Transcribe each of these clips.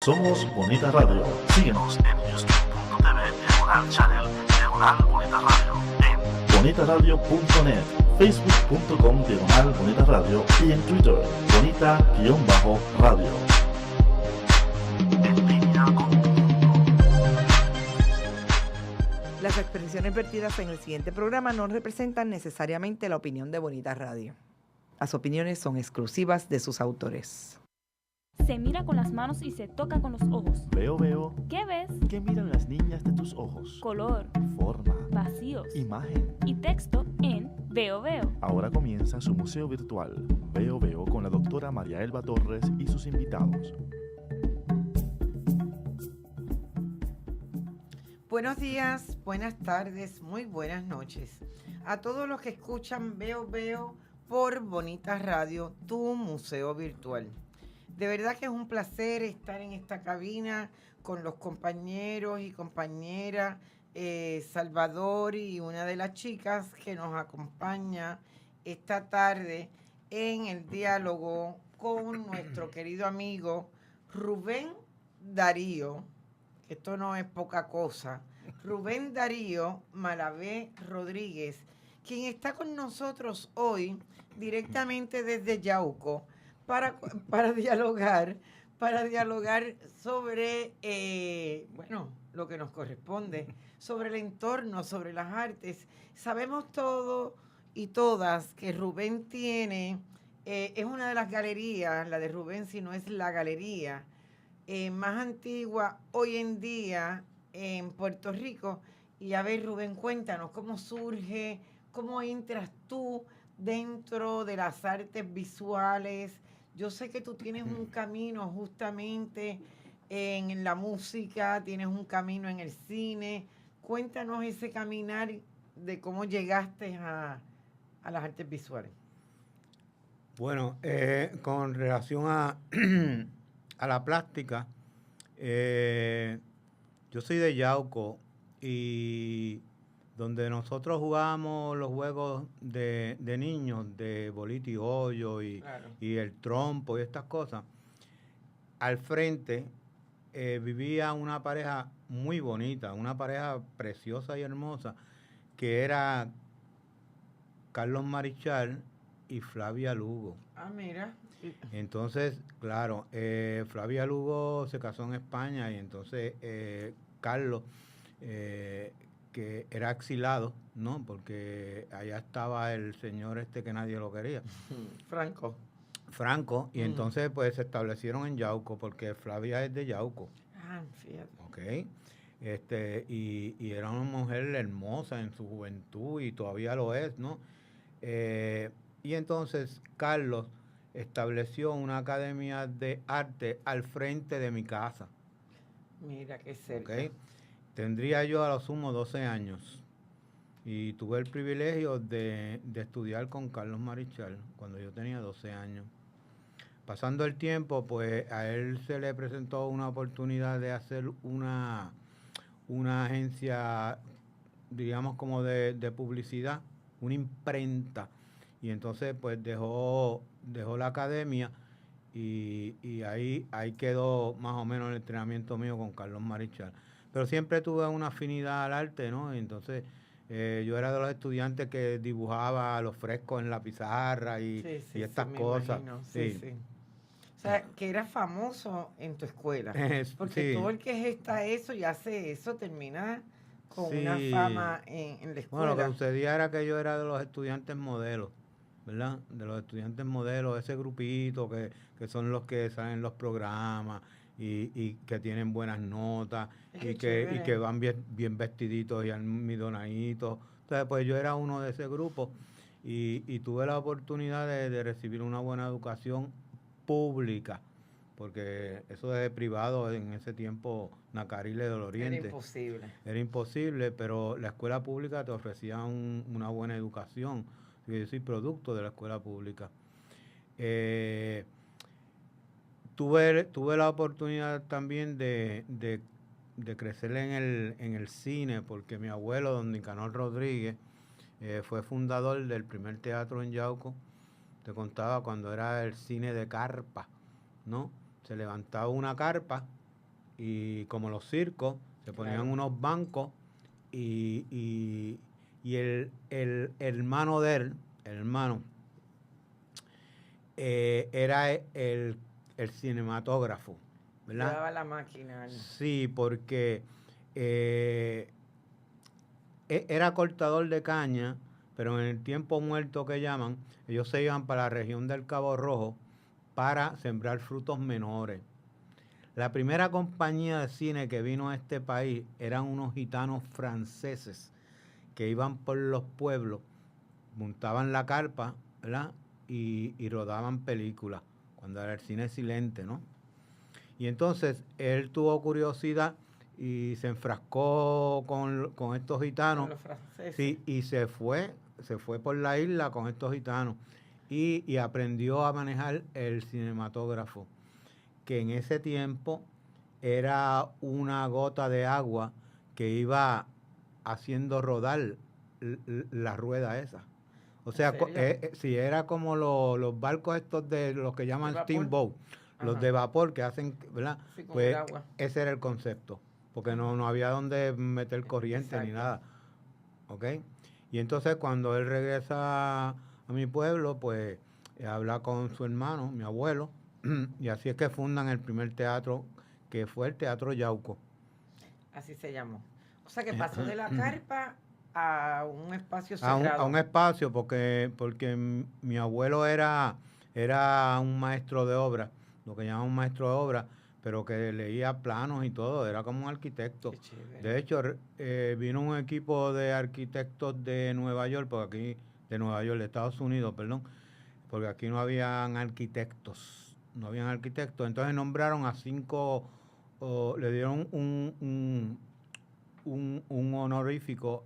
Somos Bonita Radio. Síguenos en youtube.tv Diagonal Channel Diagonal Bonita Radio, en bonitaradio.net, facebook.com Diagonal Bonita Radio y en Twitter Bonita-Radio. En línea con tu mundo. Las expresiones vertidas en el siguiente programa no representan necesariamente la opinión de Bonita Radio. Las opiniones son exclusivas de sus autores. Se mira con las manos y se toca con los ojos. Veo. ¿Qué ves? ¿Qué miran las niñas de tus ojos? Color, Forma, vacíos imagen y texto en Veo. Ahora comienza su museo virtual. Veo con la doctora María Elba Torres y sus invitados. Buenos días, buenas tardes, muy buenas noches. A todos los que escuchan Veo por Bonita Radio, tu museo virtual. De verdad que es un placer estar en esta cabina con los compañeros y compañeras, Salvador y una de las chicas que nos acompaña esta tarde en el diálogo con nuestro querido amigo Rubén Darío. Esto no es poca cosa. Rubén Darío Malavé Rodríguez, quien está con nosotros hoy directamente desde Yauco para dialogar sobre, lo que nos corresponde, sobre el entorno, sobre las artes. Sabemos todo y todas que Rubén tiene, es una de las galerías, la de Rubén, si no es la galería más antigua hoy en día en Puerto Rico. Y a ver, Rubén, cuéntanos cómo surge, cómo entras tú dentro de las artes visuales. Yo sé que tú tienes un camino justamente en la música, tienes un camino en el cine. Cuéntanos ese caminar de cómo llegaste a las artes visuales. Bueno, con relación a la plástica, yo soy de Yauco y donde nosotros jugábamos los juegos de niños, de bolita y hoyo y el trompo y estas cosas, al frente vivía una pareja muy bonita, una pareja preciosa y hermosa, que era Carlos Marichal y Flavia Lugo. Ah, mira. Entonces, claro, Flavia Lugo se casó en España y entonces Carlos, que era exilado, ¿no? Porque allá estaba el señor que nadie lo quería. Franco, y entonces pues se establecieron en Yauco, porque Flavia es de Yauco. Ah, fíjate. Ok. Y era una mujer hermosa en su juventud y todavía lo es, ¿no? Y entonces Carlos estableció una academia de arte al frente de mi casa. Mira qué cerca. Okay. Tendría yo a lo sumo 12 años y tuve el privilegio de estudiar con Carlos Marichal cuando yo tenía 12 años. Pasando el tiempo, pues a él se le presentó una oportunidad de hacer una agencia, digamos como de publicidad, una imprenta. Y entonces pues dejó la academia y ahí quedó más o menos el entrenamiento mío con Carlos Marichal. Pero siempre tuve una afinidad al arte, ¿no? Y entonces yo era de los estudiantes que dibujaba los frescos en la pizarra y estas cosas. Sí. O sea, que eras famoso en tu escuela. Porque todo el que gesta eso y hace eso termina con una fama en la escuela. Bueno, lo que sucedía era que yo era de los estudiantes modelos, ¿verdad? De los estudiantes modelos, ese grupito que son los que salen en los programas y que tienen buenas notas y que van bien vestiditos y almidonaditos. Entonces, pues yo era uno de ese grupo y tuve la oportunidad de recibir una buena educación pública, porque eso de privado en ese tiempo, Nacariles del Oriente. Era imposible, pero la escuela pública te ofrecía una buena educación. Yo soy producto de la escuela pública. Tuve la oportunidad también de crecer en el cine, porque mi abuelo, don Nicanor Rodríguez, fue fundador del primer teatro en Yauco. Te contaba cuando era el cine de carpa, ¿no? Se levantaba una carpa y como los circos, se ponían Claro. unos bancos y el hermano de él, el hermano, era el cinematógrafo, ¿verdad? Llevaba la máquina. Sí, porque era cortador de caña, pero en el tiempo muerto que llaman, ellos se iban para la región del Cabo Rojo para sembrar frutos menores. La primera compañía de cine que vino a este país eran unos gitanos franceses que iban por los pueblos, montaban la carpa, ¿verdad? Y rodaban películas, cuando era el cine silente, ¿no? Y entonces él tuvo curiosidad y se enfrascó con estos gitanos. Con los franceses. Sí, y se fue por la isla con estos gitanos y aprendió a manejar el cinematógrafo, que en ese tiempo era una gota de agua que iba haciendo rodar la rueda esa. O sea, ¿En serio? si era como los barcos estos de los que llaman ¿De vapor? steamboat, los Ajá. de vapor que hacen, ¿verdad? Sí, con Pues el agua. ese era el concepto, porque no había donde meter corriente ni Exacto. nada. ¿Ok? Y entonces cuando él regresa a mi pueblo, pues habla con su hermano, mi abuelo, y así es que fundan el primer teatro, que fue el Teatro Yauco. Así se llamó. O sea que pasó de la carpa a un espacio A cerrado. un espacio, porque mi abuelo era un maestro de obra, lo que llaman un maestro de obra, pero que leía planos y todo, era como un arquitecto. Qué chévere. De hecho, vino un equipo de arquitectos de Nueva York, de Estados Unidos, perdón, porque aquí no habían arquitectos, entonces nombraron a 5, le dieron un honorífico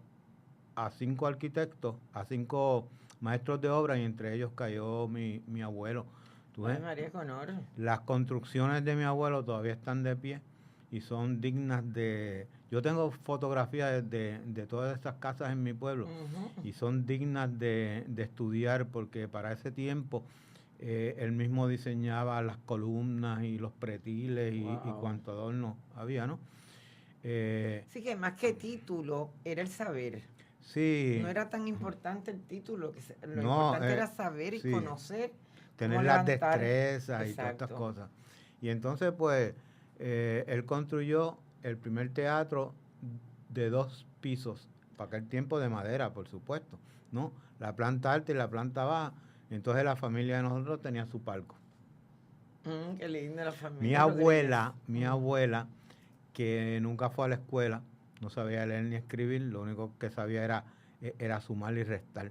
a 5 arquitectos, a 5 maestros de obra, y entre ellos cayó mi abuelo. ¿Tú ves? Ay, María, con honor. Las construcciones de mi abuelo todavía están de pie y son dignas de... Yo tengo fotografías de todas estas casas en mi pueblo Ujú. y son dignas de estudiar, porque para ese tiempo él mismo diseñaba las columnas y los pretiles y Wow. cuanto adorno había, ¿no? Así que más que título, era el saber. Sí. No era tan importante el título, lo No, importante era saber y sí. conocer. Tener cómo las levantar. destrezas y todas estas Exacto. cosas. Y entonces, pues, él construyó el primer teatro de 2 pisos, para aquel tiempo de madera, por supuesto, ¿no? La planta alta y la planta baja. Entonces la familia de nosotros tenía su palco. Qué linda la familia. Mi Rodríguez. abuela, que nunca fue a la escuela, no sabía leer ni escribir, lo único que sabía era sumar y restar.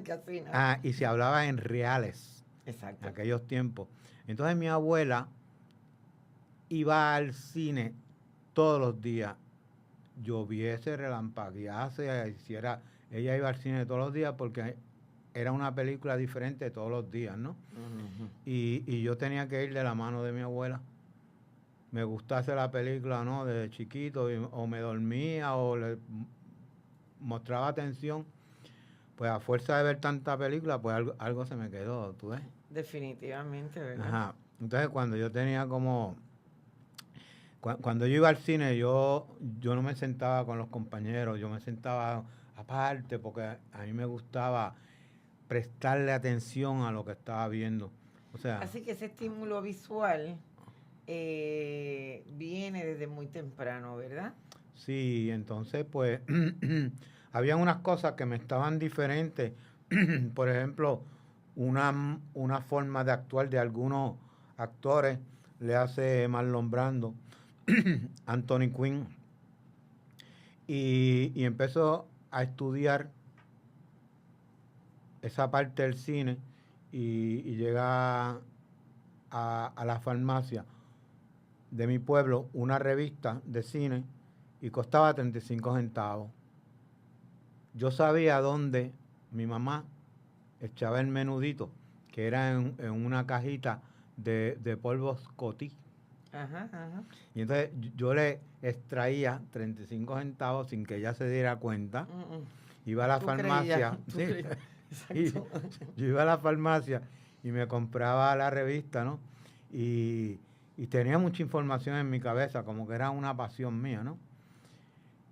Casi nada. Y se hablaba en reales en Exacto. aquellos tiempos. Entonces mi abuela iba al cine todos los días, lloviese, relampaguease, ella iba al cine todos los días porque era una película diferente todos los días, ¿no? Ujú. Y yo tenía que ir de la mano de mi abuela. Me gustase la película, ¿no? Desde chiquito, o me dormía o le mostraba atención. Pues a fuerza de ver tanta película, pues algo se me quedó, ¿tú ves? Definitivamente, ¿verdad? Ajá. Entonces cuando yo tenía como... Cuando yo iba al cine, yo no me sentaba con los compañeros, yo me sentaba aparte, porque a mí me gustaba prestarle atención a lo que estaba viendo. O sea, Así que ese estímulo visual viene desde muy temprano, ¿verdad? sí, entonces pues había unas cosas que me estaban diferentes. Por ejemplo, una forma de actuar de algunos actores le hace Marlon Brando, Anthony Quinn, y empezó a estudiar esa parte del cine y llega a la farmacia de mi pueblo una revista de cine y costaba 35 centavos. Yo sabía dónde mi mamá echaba el menudito, que era en una cajita de polvos Cotí. Ajá, ajá. Y entonces yo le extraía 35 centavos sin que ella se diera cuenta. Iba a la Tú farmacia. creías, tú Sí, creías. y Exacto. yo iba a la farmacia y me compraba la revista, ¿no? Y y tenía mucha información en mi cabeza, como que era una pasión mía, ¿no?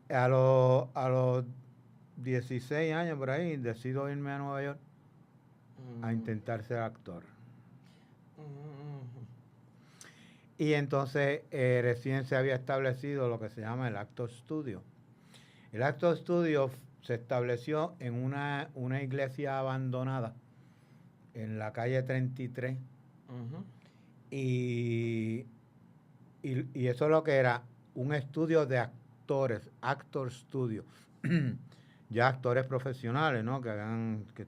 A los 16 años por ahí, decido irme a Nueva York a intentar ser actor. Y entonces recién se había establecido lo que se llama el Actor Studio. El Actor Studio se estableció en una iglesia abandonada en la calle 33. Y eso es lo que era un estudio de actores, Actor Studio. Ya actores profesionales, ¿no? Que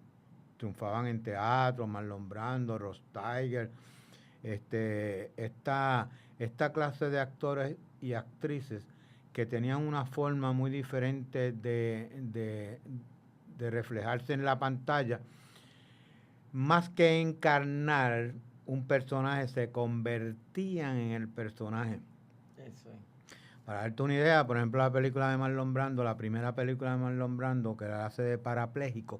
triunfaban en teatro, Marlon Brando, Ross Tiger. Esta clase de actores y actrices que tenían una forma muy diferente de reflejarse en la pantalla, más que encarnar un personaje, se convertían en el personaje. Eso es. Para darte una idea, por ejemplo, la película de Marlon Brando, la primera película de Marlon Brando, que la hace de parapléjico,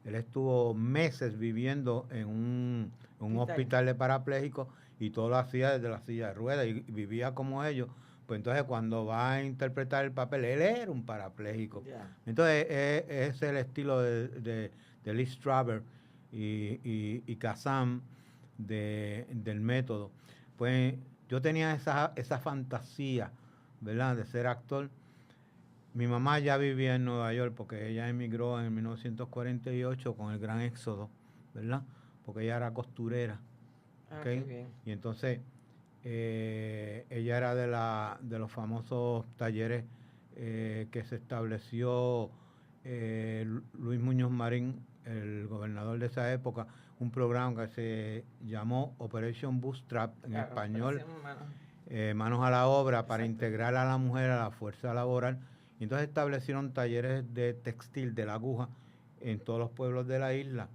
él estuvo meses viviendo en un hospital de parapléjicos y todo lo hacía desde la silla de ruedas y vivía como ellos. Pues entonces cuando va a interpretar el papel, él era un parapléjico. Yeah. Entonces es el estilo de Lee Strasberg y Kazan del método. Pues yo tenía esa fantasía, ¿verdad?, de ser actor. Mi mamá ya vivía en Nueva York porque ella emigró en 1948 con el gran éxodo, ¿verdad? Porque ella era costurera. Qué bien. Y entonces ella era de los famosos talleres que se estableció Luis Muñoz Marín, el gobernador de esa época, un programa que se llamó Operation Bootstrap, en español, Manos a la Obra, para integrar a la mujer a la fuerza laboral. Y entonces establecieron talleres de textil, de la aguja, en todos los pueblos de la isla.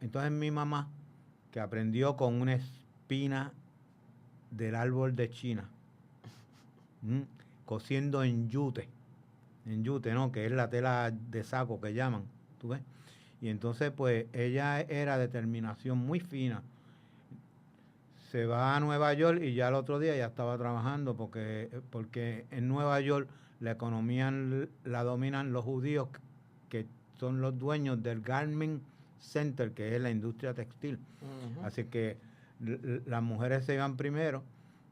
Entonces mi mamá, que aprendió con una espina del árbol de China, cosiendo en yute, ¿no?, que es la tela de saco que llaman, ¿tú ves? Y entonces pues ella era de terminación muy fina. Se va a Nueva York y ya el otro día ya estaba trabajando porque en Nueva York la economía la dominan los judíos, que son los dueños del Garment Center, que es la industria textil. Así que las mujeres se iban primero,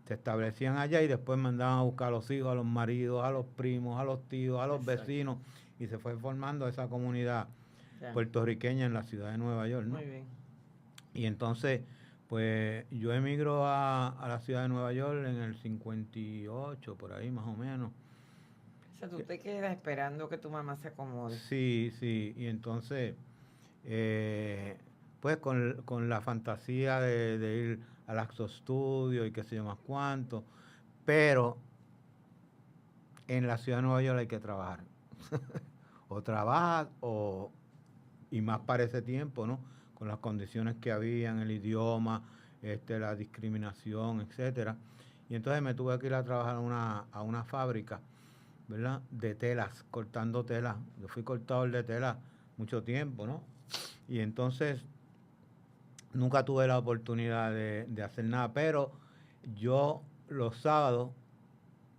se establecían allá y después mandaban a buscar a los hijos, a los maridos, a los primos, a los tíos, a los vecinos, y se fue formando esa comunidad puertorriqueña en la ciudad de Nueva York, ¿no? Muy bien. Y entonces, pues yo emigro a la ciudad de Nueva York en el 58, por ahí más o menos. O sea, tú te quedas esperando que tu mamá se acomode. Sí, y entonces, pues con la fantasía de ir al Actor Studio y qué sé yo más cuánto, pero en la ciudad de Nueva York hay que trabajar. O trabajas y más para ese tiempo, ¿no?, con las condiciones que había en el idioma, la discriminación, etcétera. Y entonces me tuve que ir a trabajar a una fábrica, ¿verdad?, de telas, cortando telas. Yo fui cortador de telas mucho tiempo, ¿no? Y entonces nunca tuve la oportunidad de hacer nada, pero yo los sábados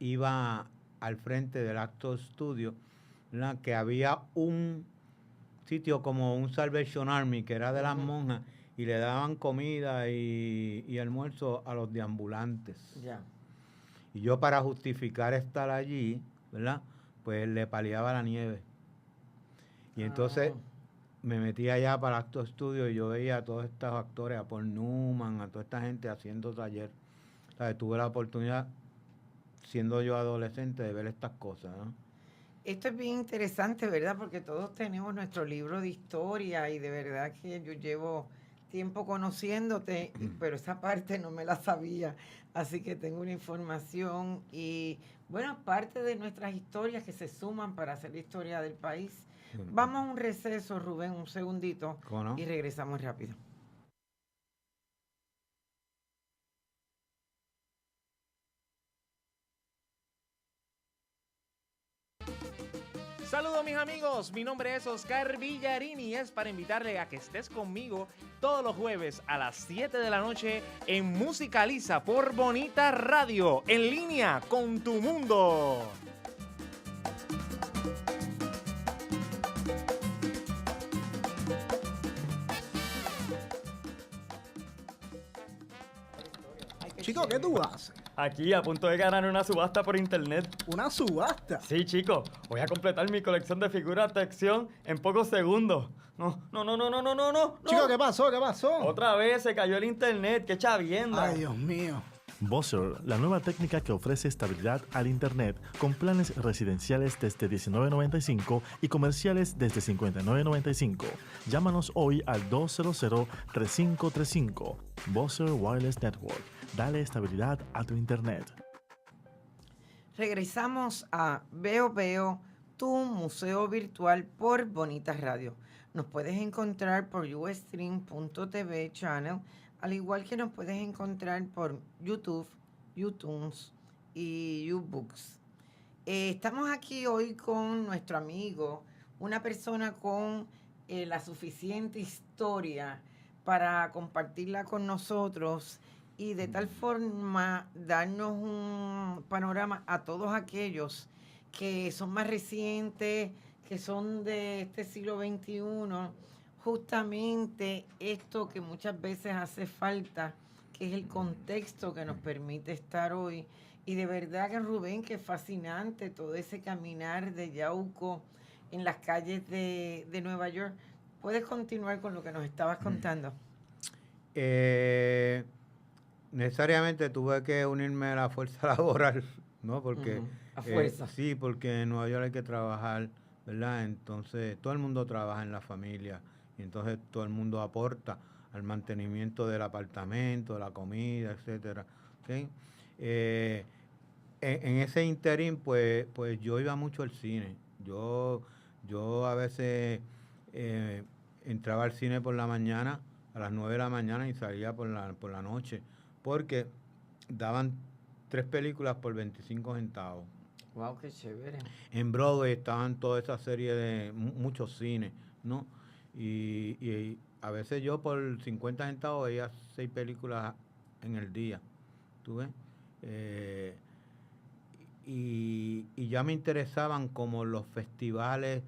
iba al frente del Actor Studio, ¿verdad?, que había un sitio como un Salvation Army, que era de las monjas, y le daban comida y almuerzo a los deambulantes. Y yo, para justificar estar allí, ¿verdad?, pues le paliaba la nieve. Y entonces me metí allá para el Actor Studio y yo veía a todos estos actores, a Paul Newman, a toda esta gente haciendo taller. O sea, tuve la oportunidad, siendo yo adolescente, de ver estas cosas, ¿no? Esto es bien interesante, ¿verdad? Porque todos tenemos nuestro libro de historia y de verdad que yo llevo tiempo conociéndote, pero esa parte no me la sabía, así que tengo una información y bueno, parte de nuestras historias que se suman para hacer la historia del país. Vamos a un receso, Rubén, un segundito, ¿Cómo no? y regresamos rápido. Saludos mis amigos, mi nombre es Oscar Villarini y es para invitarle a que estés conmigo todos los jueves a las 7 de la noche en Musicaliza por Bonita Radio, en línea con tu mundo. Chico, ¿qué tú haces? Aquí a punto de ganar una subasta por internet. ¿Una subasta? Sí, chico, voy a completar mi colección de figuras de acción en pocos segundos. No. Chico, ¿qué pasó? ¿Qué pasó? Otra vez se cayó el internet, qué chavienda. Ay, Dios mío. Buzzer, la nueva técnica que ofrece estabilidad al Internet con planes residenciales desde $19.95 y comerciales desde $59.95. Llámanos hoy al 200-3535. Buzzer Wireless Network. Dale estabilidad a tu Internet. Regresamos a Veo Veo, tu museo virtual por Bonita Radio. Nos puedes encontrar por ustream.tv channel, al igual que nos puedes encontrar por YouTube, YouTunes y YouBooks. Estamos aquí hoy con nuestro amigo, una persona con la suficiente historia para compartirla con nosotros y de tal forma darnos un panorama a todos aquellos que son más recientes, que son de este siglo XXI, justamente esto que muchas veces hace falta, que es el contexto que nos permite estar hoy. Y de verdad que Rubén, que es fascinante todo ese caminar de Yauco en las calles de Nueva York. ¿Puedes continuar con lo que nos estabas contando? Necesariamente tuve que unirme a la fuerza laboral, ¿no? Porque A fuerza. sí, porque en Nueva York hay que trabajar, ¿verdad? Entonces, todo el mundo trabaja en la familia y entonces todo el mundo aporta al mantenimiento del apartamento, de la comida, etcétera. ¿Okay? En ese interín, pues yo iba mucho al cine. Yo a veces entraba al cine por la mañana, a las 9 de la mañana, y salía por la noche, porque daban 3 películas por 25 centavos. Wow, qué chévere. En Broadway estaban toda esa serie de muchos cines, ¿no? Y a veces yo por 50 centavos veía 6 películas en el día, ¿tú ves? Y ya me interesaban como los festivales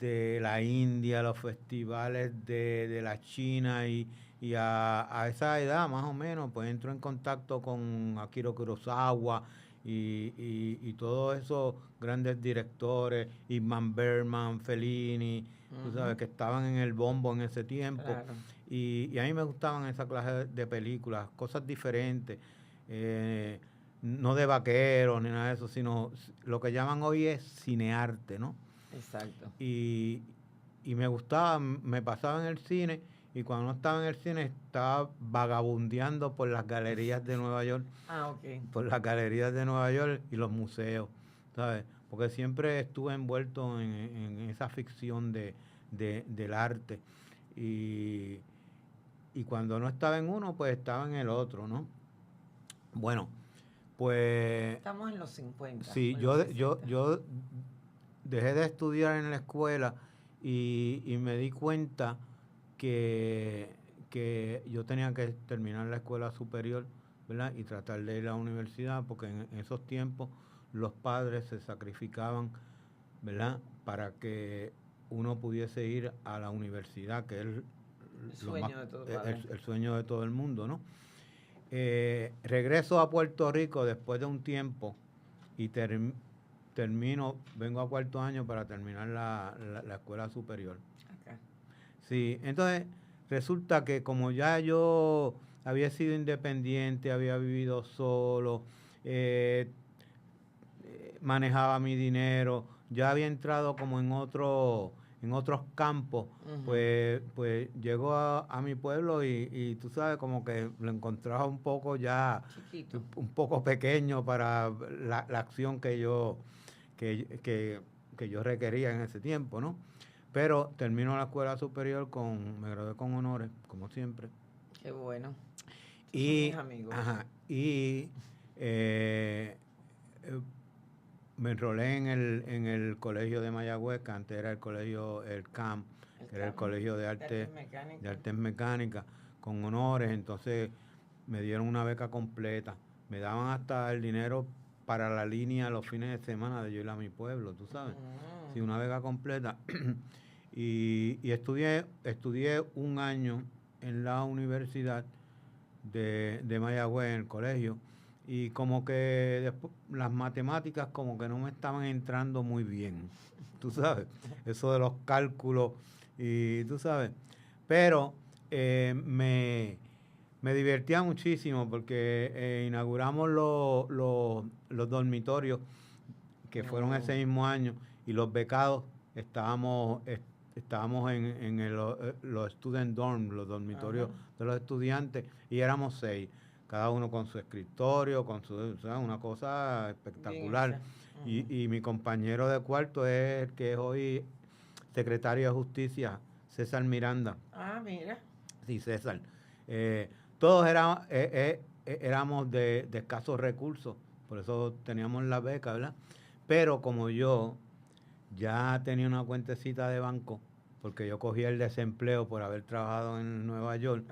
de la India, los festivales de la China, y a esa edad más o menos pues entro en contacto con Akira Kurosawa y todos esos grandes directores, Ingmar Bergman, Fellini, tú sabes, que estaban en el bombo en ese tiempo. Claro. Y a mí me gustaban esa clase de películas, cosas diferentes, no de vaqueros ni nada de eso, sino lo que llaman hoy es cinearte, ¿no? Exacto. Y me gustaba, me pasaba en el cine, y cuando no estaba en el cine estaba vagabundeando por las galerías de Nueva York, por las galerías de Nueva York y los museos, ¿sabes? Porque siempre estuve envuelto en esa ficción del arte, y cuando no estaba en uno, pues estaba en el otro, ¿no? Bueno, pues... Estamos en los 50. Sí, yo dejé de estudiar en la escuela y me di cuenta que yo tenía que terminar la escuela superior, ¿verdad? Y tratar de ir a la universidad, porque en esos tiempos los padres se sacrificaban, ¿verdad? Para que uno pudiese ir a la universidad, que es el sueño de todo padre. el sueño de todo el mundo, ¿no? Regreso a Puerto Rico después de un tiempo y vengo a cuarto año para terminar la escuela superior. Acá. Sí, entonces resulta que como ya yo había sido independiente, había vivido solo, manejaba mi dinero, ya había entrado como en otros campos, pues llego a mi pueblo y tú sabes, como que lo encontraba un poco ya chiquito, un poco pequeño para la acción que yo requería en ese tiempo, ¿no? Pero termino la escuela superior me gradué con honores, como siempre. Qué bueno. Y, mis amigos. ajá, y me enrolé en el colegio de Mayagüez, que antes era el colegio, el CAM, que era el colegio de artes mecánicas, con honores. Entonces me dieron una beca completa. Me daban hasta el dinero para la línea los fines de semana de yo ir a mi pueblo, tú sabes. Sí, una beca completa. y estudié un año en la universidad de Mayagüez, en el colegio, y como que después, las matemáticas como que no me estaban entrando muy bien, tú sabes, eso de los cálculos, y tú sabes, pero me divertía muchísimo porque inauguramos los dormitorios que fueron ese mismo año, y los becados estábamos en los student dorm, los dormitorios de los estudiantes, y éramos 6, cada uno con su escritorio, o sea, una cosa espectacular. Y mi compañero de cuarto es el que es hoy secretario de Justicia, César Miranda. Ah, mira. Sí, César. Todos éramos de escasos recursos, por eso teníamos la beca, ¿verdad? Pero como yo ya tenía una cuentecita de banco, porque yo cogí el desempleo por haber trabajado en Nueva York,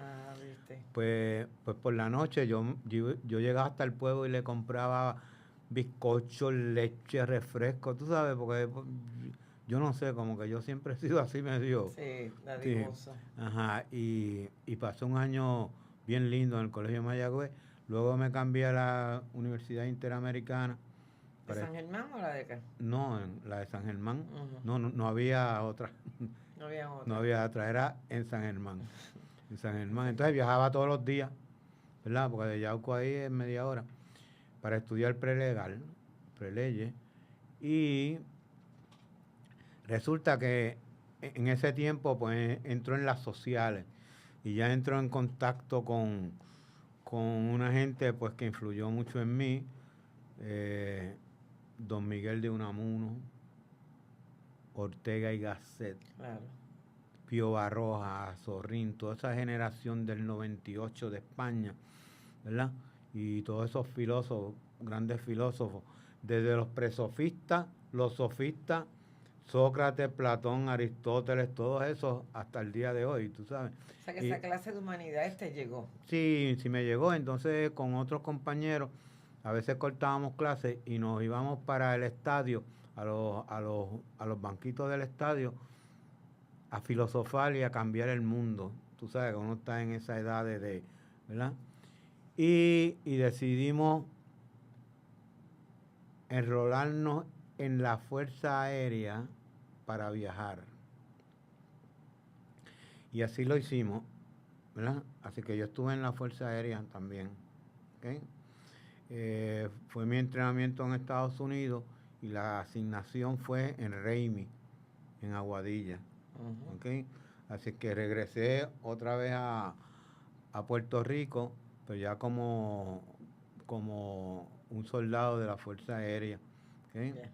¿viste? pues por la noche yo llegaba hasta el pueblo y le compraba bizcochos, leche, refresco, tú sabes, porque yo no sé, como que yo siempre he sido así medio. Sí, dadivoso. Sí. Ajá, y pasé un año bien lindo en el Colegio de Mayagüez. Luego me cambié a la Universidad Interamericana. ¿De San Germán o la de acá? No, en la de San Germán. No había otra. No había otra. No había otra, era en San Germán. En San Germán. Entonces viajaba todos los días, ¿verdad? Porque de Yauco ahí es media hora, para estudiar preleyes. Y resulta que en ese tiempo pues entró en las sociales y ya entró en contacto con una gente pues que influyó mucho en mí, Don Miguel de Unamuno, Ortega y Gasset, Claro. Pío Baroja, Zorrín, toda esa generación del 98 de España, ¿verdad? Y todos esos filósofos, grandes filósofos, desde los presofistas, los sofistas, Sócrates, Platón, Aristóteles, todos esos hasta el día de hoy, tú sabes. O sea que esa clase de humanidades te llegó. Sí, sí me llegó. Entonces con otros compañeros a veces cortábamos clases y nos íbamos para el estadio, a los banquitos del estadio, a filosofar y a cambiar el mundo. Tú sabes que uno está en esa edad ¿verdad? Y decidimos enrolarnos en la Fuerza Aérea para viajar. Y así lo hicimos, ¿verdad? Así que yo estuve en la Fuerza Aérea también. ¿Okay? Fue mi entrenamiento en Estados Unidos y la asignación fue en Raimi, en Aguadilla. ¿Okay? Así que regresé otra vez a Puerto Rico, pero ya como un soldado de la Fuerza Aérea. ¿Okay? Yeah.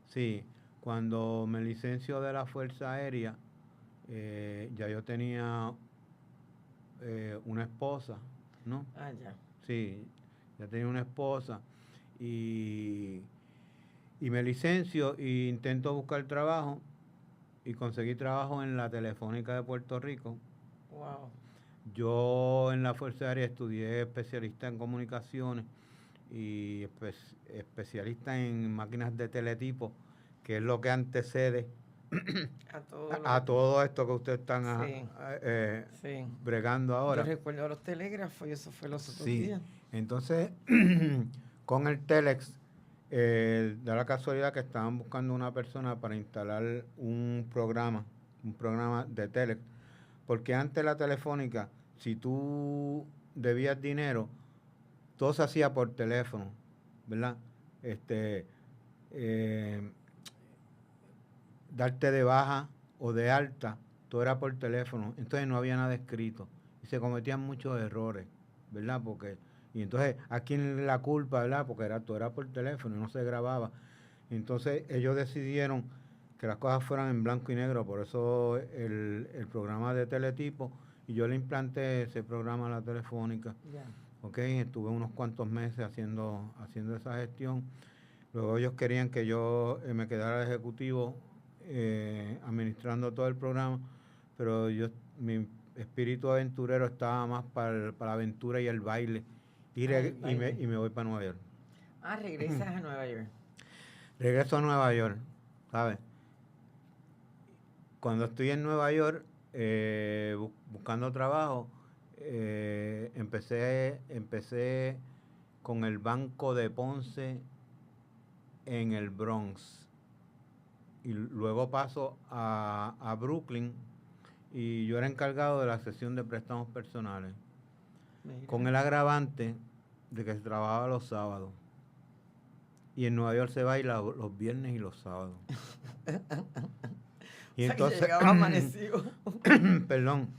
Sí, cuando me licencio de la Fuerza Aérea, ya yo tenía una esposa, ¿no? Ah, ya. Sí, ya tenía una esposa y me licencio e intento buscar trabajo y conseguí trabajo en la Telefónica de Puerto Rico. Wow. Yo en la Fuerza Aérea estudié especialista en comunicaciones y especialista en máquinas de teletipo, que es lo que antecede a todo esto que ustedes están sí. bregando ahora. Yo recuerdo los telégrafos y eso fue los otros Sí. días. Entonces, con el Telex, da la casualidad que estaban buscando una persona para instalar un programa de Telex, porque antes la Telefónica, si tú debías dinero, todo se hacía por teléfono, ¿verdad? Darte de baja o de alta, todo era por teléfono, entonces no había nada escrito y se cometían muchos errores, ¿verdad? Y entonces, ¿a quién la culpa, verdad? Porque todo era por teléfono y no se grababa. Entonces ellos decidieron que las cosas fueran en blanco y negro, por eso el programa de teletipo, y yo le implanté ese programa a la Telefónica. Yeah. Okay, estuve unos cuantos meses haciendo esa gestión. Luego ellos querían que yo me quedara de ejecutivo administrando todo el programa, pero mi espíritu aventurero estaba más para la aventura y el baile. Y me voy para Nueva York. Ah, regresas a Nueva York. Regreso a Nueva York, ¿sabes? Cuando estoy en Nueva York buscando trabajo, empecé con el Banco de Ponce en el Bronx. Y luego paso a Brooklyn y yo era encargado de la sección de préstamos personales. Mira. Con el agravante de que se trabajaba los sábados. Y en Nueva York se baila los viernes y los sábados. Y O sea, entonces, que llegaba amanecido. perdón,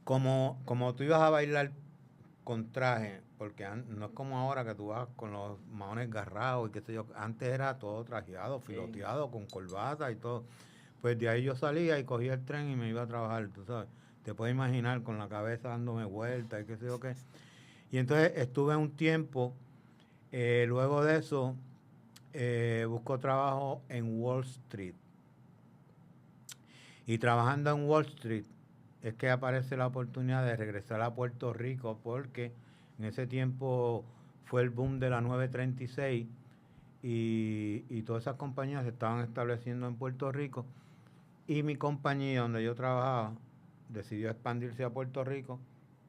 como tú ibas a bailar con traje, porque no es como ahora que tú vas con los maones garrados y qué sé yo, antes era todo trajeado, filoteado, con corbata y todo. Pues de ahí yo salía y cogía el tren y me iba a trabajar, tú sabes. Te puedes imaginar con la cabeza dándome vueltas y qué sé yo qué. Y entonces estuve un tiempo, luego de eso, busco trabajo en Wall Street. Y trabajando en Wall Street es que aparece la oportunidad de regresar a Puerto Rico, porque en ese tiempo fue el boom de la 936 y todas esas compañías se estaban estableciendo en Puerto Rico. Y mi compañía donde yo trabajaba decidió expandirse a Puerto Rico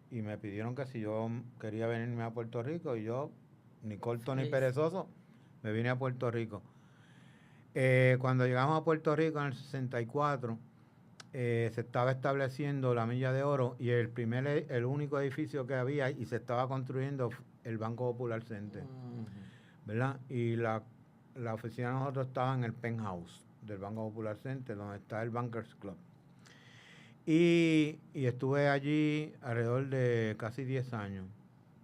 y me pidieron que si yo quería venirme a Puerto Rico, y yo, ni corto ni perezoso, me vine a Puerto Rico. Cuando llegamos a Puerto Rico en el 64, se estaba estableciendo la Milla de Oro y el único edificio que había y se estaba construyendo el Banco Popular Center, ¿verdad? Y la oficina de nosotros estaba en el penthouse del Banco Popular Center, donde está el Bankers Club. Y estuve allí alrededor de casi 10 años,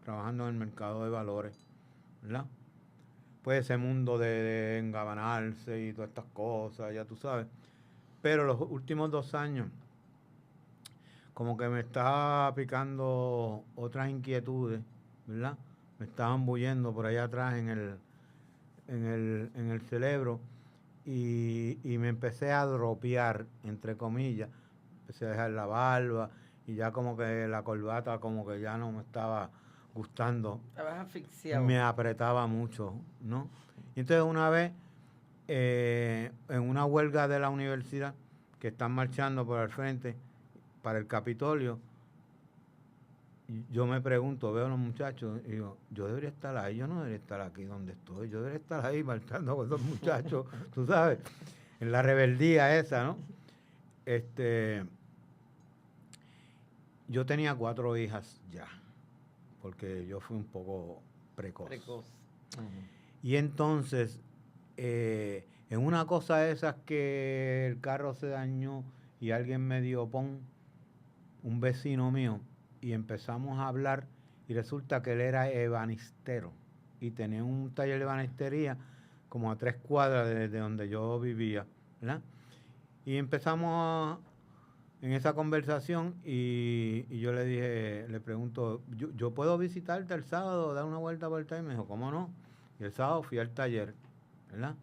trabajando en el mercado de valores, ¿verdad? Pues ese mundo de engabanarse y todas estas cosas, ya tú sabes. Pero los últimos 2 años, como que me estaba picando otras inquietudes, ¿verdad? Me estaban bulliendo por allá atrás en el cerebro y me empecé a dropear, entre comillas. Empecé a dejar la barba y ya como que la corbata como que ya no me estaba gustando. Estabas asfixiado. Me apretaba mucho, ¿no? Y entonces una vez, en una huelga de la universidad, que están marchando por el frente para el Capitolio, yo me pregunto, veo a los muchachos y digo, yo debería estar ahí, yo no debería estar aquí donde estoy, yo debería estar ahí marchando con esos muchachos, tú sabes, en la rebeldía esa, ¿no? Yo tenía 4 hijas ya, porque yo fui un poco precoz. Y entonces, en una cosa de esas que el carro se dañó y alguien me dio un vecino mío, y empezamos a hablar, y resulta que él era ebanistero y tenía un taller de ebanistería como a 3 cuadras de donde yo vivía, ¿verdad? Y empezamos en esa conversación y yo le dije, le pregunto, ¿yo puedo visitarte el sábado, dar una vuelta por el taller? Y me dijo, ¿cómo no? Y el sábado fui al taller, ¿verdad?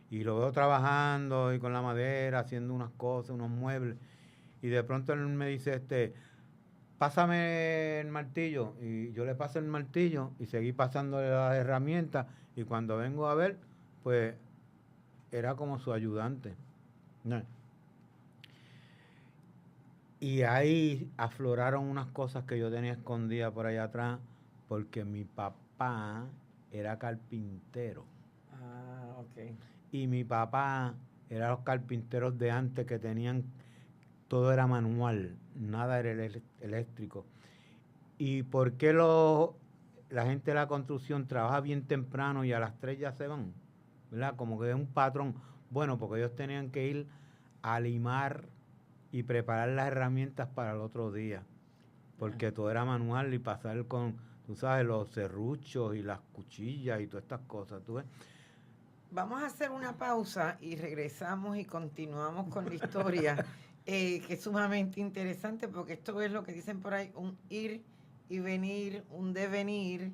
Y lo veo trabajando y con la madera, haciendo unas cosas, unos muebles. Y de pronto él me dice, pásame el martillo. Y yo le paso el martillo y seguí pasándole las herramientas. Y cuando vengo a ver, pues era como su ayudante, ¿no? Y ahí afloraron unas cosas que yo tenía escondidas por allá atrás, porque mi papá era carpintero. Ah, ok. Y mi papá era los carpinteros de antes que tenían, todo era manual, nada era eléctrico. ¿Y por qué la gente de la construcción trabaja bien temprano y a las 3 ya se van? ¿Verdad? Como que es un patrón. Bueno, porque ellos tenían que ir a limar y preparar las herramientas para el otro día, porque todo era manual y pasar con, tú sabes, los serruchos y las cuchillas y todas estas cosas, ¿tú ves? Vamos a hacer una pausa y regresamos y continuamos con la historia, que es sumamente interesante porque esto es lo que dicen por ahí, un ir y venir, un devenir,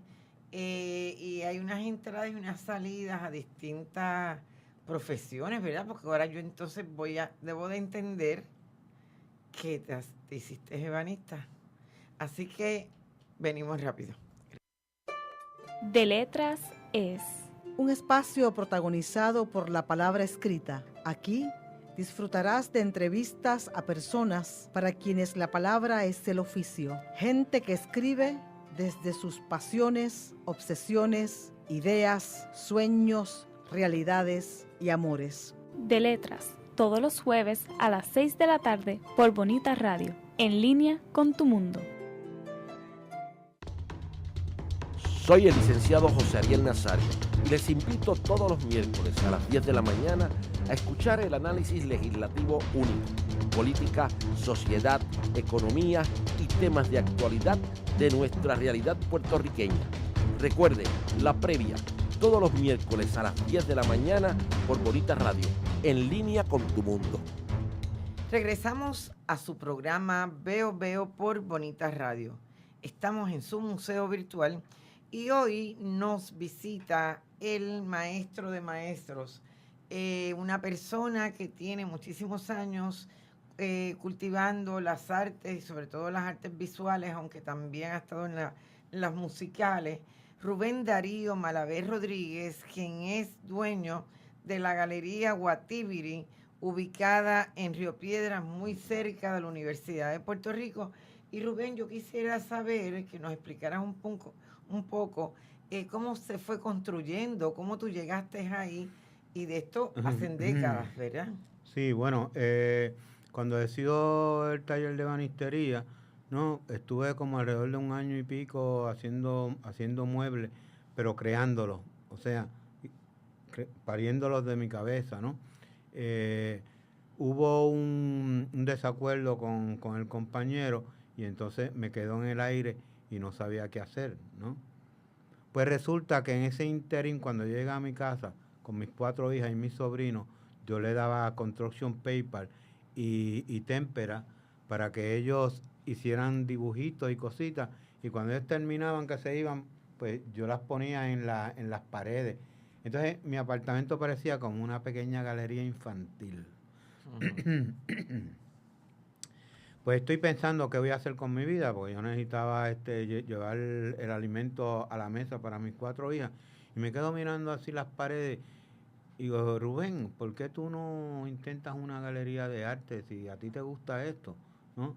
y hay unas entradas y unas salidas a distintas profesiones, ¿verdad? Porque ahora yo entonces debo de entender que te hiciste ebanista. Así que venimos rápido. De Letras es un espacio protagonizado por la palabra escrita. Aquí disfrutarás de entrevistas a personas para quienes la palabra es el oficio. Gente que escribe desde sus pasiones, obsesiones, ideas, sueños, realidades y amores. De Letras, todos los jueves a las 6 de la tarde por Bonita Radio, en línea con tu mundo. Soy el licenciado José Ariel Nazario y les invito todos los miércoles a las 10 de la mañana a escuchar el análisis legislativo único, política, sociedad, economía y temas de actualidad de nuestra realidad puertorriqueña. Recuerde, la previa, todos los miércoles a las 10 de la mañana por Bonita Radio, en línea con tu mundo. Regresamos a su programa Veo por Bonita Radio. Estamos en su museo virtual y hoy nos visita el maestro de maestros, una persona que tiene muchísimos años cultivando las artes y sobre todo las artes visuales, aunque también ha estado en las musicales. Rubén Darío Malavé Rodríguez, quien es dueño de la Galería Guatibiri, ubicada en Río Piedras, muy cerca de la Universidad de Puerto Rico. Y Rubén, yo quisiera saber que nos explicaras un poco cómo se fue construyendo, cómo tú llegaste ahí, y de esto hacen décadas, ¿verdad? Sí, bueno, cuando decido el taller de ebanistería, no, estuve como alrededor de 1 año y pico haciendo muebles, pero creándolos, o sea, pariéndolos de mi cabeza, ¿no? Hubo un desacuerdo con el compañero y entonces me quedó en el aire y no sabía qué hacer, ¿no? Pues resulta que en ese interín, cuando llegué a mi casa con mis 4 hijas y mis sobrinos, yo le daba construction paper y témpera para que ellos hicieran dibujitos y cositas, y cuando ellos terminaban que se iban, pues yo las ponía en las paredes. Entonces mi apartamento parecía como una pequeña galería infantil. Pues estoy pensando qué voy a hacer con mi vida, porque yo necesitaba llevar el alimento a la mesa para mis 4 hijas, y me quedo mirando así las paredes y digo, Rubén, ¿por qué tú no intentas una galería de arte si a ti te gusta esto, ¿no?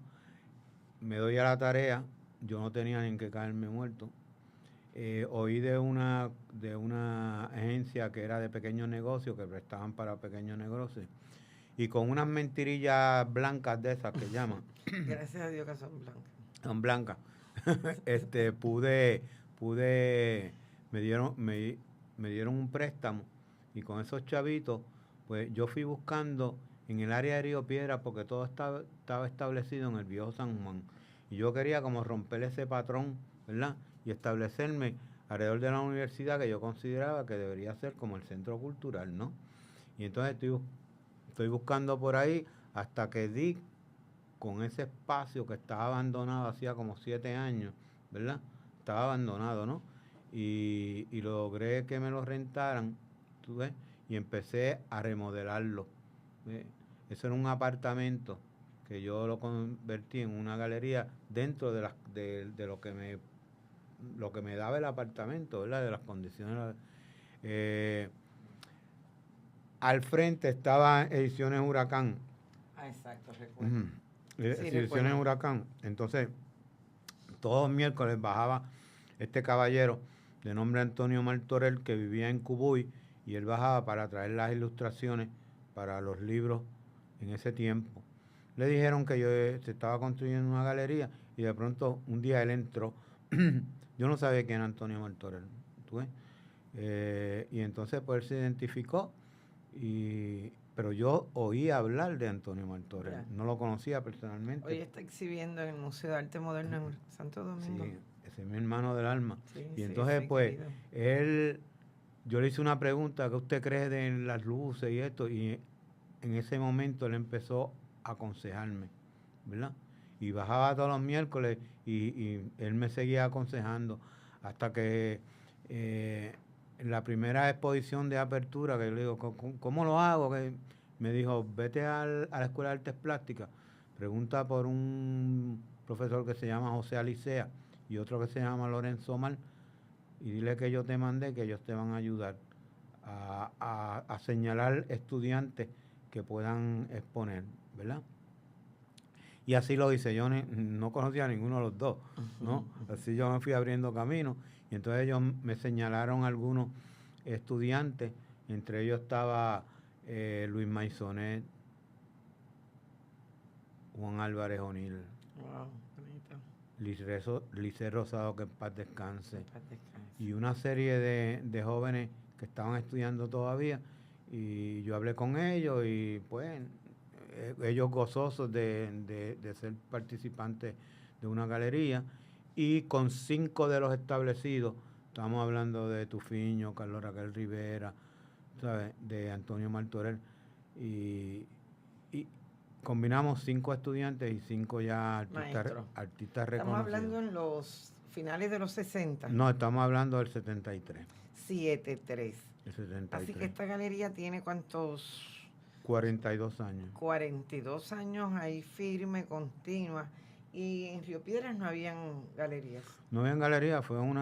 Me doy a la tarea, yo no tenía ni en qué caerme muerto. Oí de una agencia que era de pequeños negocios, que prestaban para pequeños negocios, y con unas mentirillas blancas de esas que llaman. Gracias a Dios que son blancas. Son blancas. Me dieron un préstamo, y con esos chavitos, pues yo fui buscando en el área de Río Piedra, porque todo estaba establecido en el viejo San Juan. Y yo quería como romper ese patrón, ¿verdad? Y establecerme alrededor de la universidad, que yo consideraba que debería ser como el centro cultural, ¿no? Y entonces estoy buscando por ahí hasta que di con ese espacio que estaba abandonado hacía como 7 años, ¿verdad? Estaba abandonado, ¿no? Y logré que me lo rentaran, ¿tú ves? Y empecé a remodelarlo. Eso era un apartamento que yo lo convertí en una galería dentro de lo que me daba el apartamento, ¿verdad? De las condiciones. Al frente estaba Ediciones Huracán. Ah, exacto, recuerdo. Ediciones Huracán. Entonces, todos los miércoles bajaba este caballero de nombre Antonio Martorell, que vivía en Cubuy, y él bajaba para traer las ilustraciones para los libros en ese tiempo. Le dijeron que se estaba construyendo una galería, y de pronto un día él entró. Yo no sabía quién era Antonio Martorell, ¿tú ves? Y entonces pues él se identificó, pero yo oí hablar de Antonio Martorell, claro. No lo conocía personalmente. Hoy está exhibiendo en el Museo de Arte Moderno en Santo Domingo. Sí, ese es mi hermano del alma. Sí, y entonces pues querido. Yo le hice una pregunta, ¿qué usted cree de las luces y esto? Y en ese momento él empezó a aconsejarme, ¿verdad? Y bajaba todos los miércoles y él me seguía aconsejando hasta que en la primera exposición de apertura, que yo le digo, ¿cómo lo hago? Que me dijo, vete a la Escuela de Artes Plásticas, pregunta por un profesor que se llama José Alicea y otro que se llama Lorenzo Mal, y dile que yo te mandé, que ellos te van a ayudar a señalar estudiantes que puedan exponer, ¿verdad? Y así lo hice. Yo no conocía a ninguno de los dos, ¿no? Así yo me fui abriendo camino, y entonces ellos me señalaron algunos estudiantes, entre ellos estaba Luis Maisonet, Juan Álvarez O'Neill, Wow, bonito. Lice Rosado, que en paz descanse, En paz descanse. y una serie de jóvenes que estaban estudiando todavía, y yo hablé con ellos y pues ellos gozosos de ser participantes de una galería, y con 5 de los establecidos, estamos hablando de Tufiño, Carlos Raquel Rivera, ¿sabes?, de Antonio Martorell, y combinamos 5 estudiantes y 5 ya artistas reconocidos. Estamos hablando en los finales de los 60. No, estamos hablando del 73. 73. El 73. Así que esta galería tiene ¿cuántos? 42 años. 42 años ahí firme, continua. Y en Río Piedras no habían galerías. No habían galerías, fue un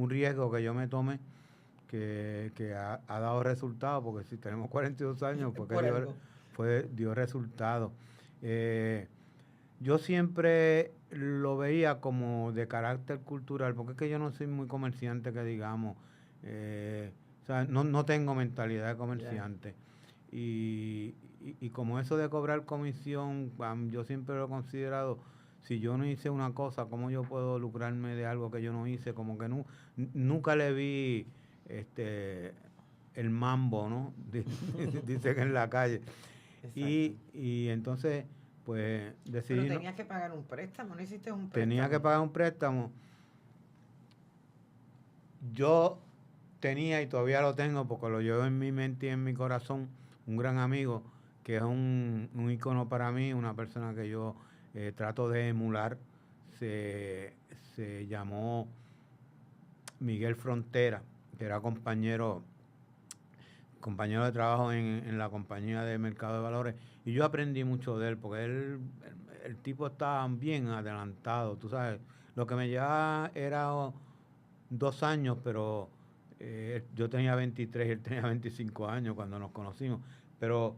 riesgo que yo me tomé, que ha dado resultado, porque si tenemos 42 años, porque dio resultado. Yo siempre lo veía como de carácter cultural, porque es que yo no soy muy comerciante, que digamos, o sea, no tengo mentalidad de comerciante. Y como eso de cobrar comisión, yo siempre lo he considerado, si yo no hice una cosa, ¿cómo yo puedo lucrarme de algo que yo no hice? Como que nunca le vi el mambo, ¿no? Dicen en la calle. Y entonces, pues, decidí... Pero tenías que pagar un préstamo, ¿no hiciste un préstamo? Tenía que pagar un préstamo. Yo tenía, y todavía lo tengo, porque lo llevo en mi mente y en mi corazón, un gran amigo, que es un ícono para mí, una persona que yo trato de emular. Se llamó Miguel Frontera, que era compañero de trabajo en la compañía de mercado de valores, y yo aprendí mucho de él, porque el tipo estaba bien adelantado, tú sabes, lo que me llevaba era 2 años, pero yo tenía 23 y él tenía 25 años cuando nos conocimos, pero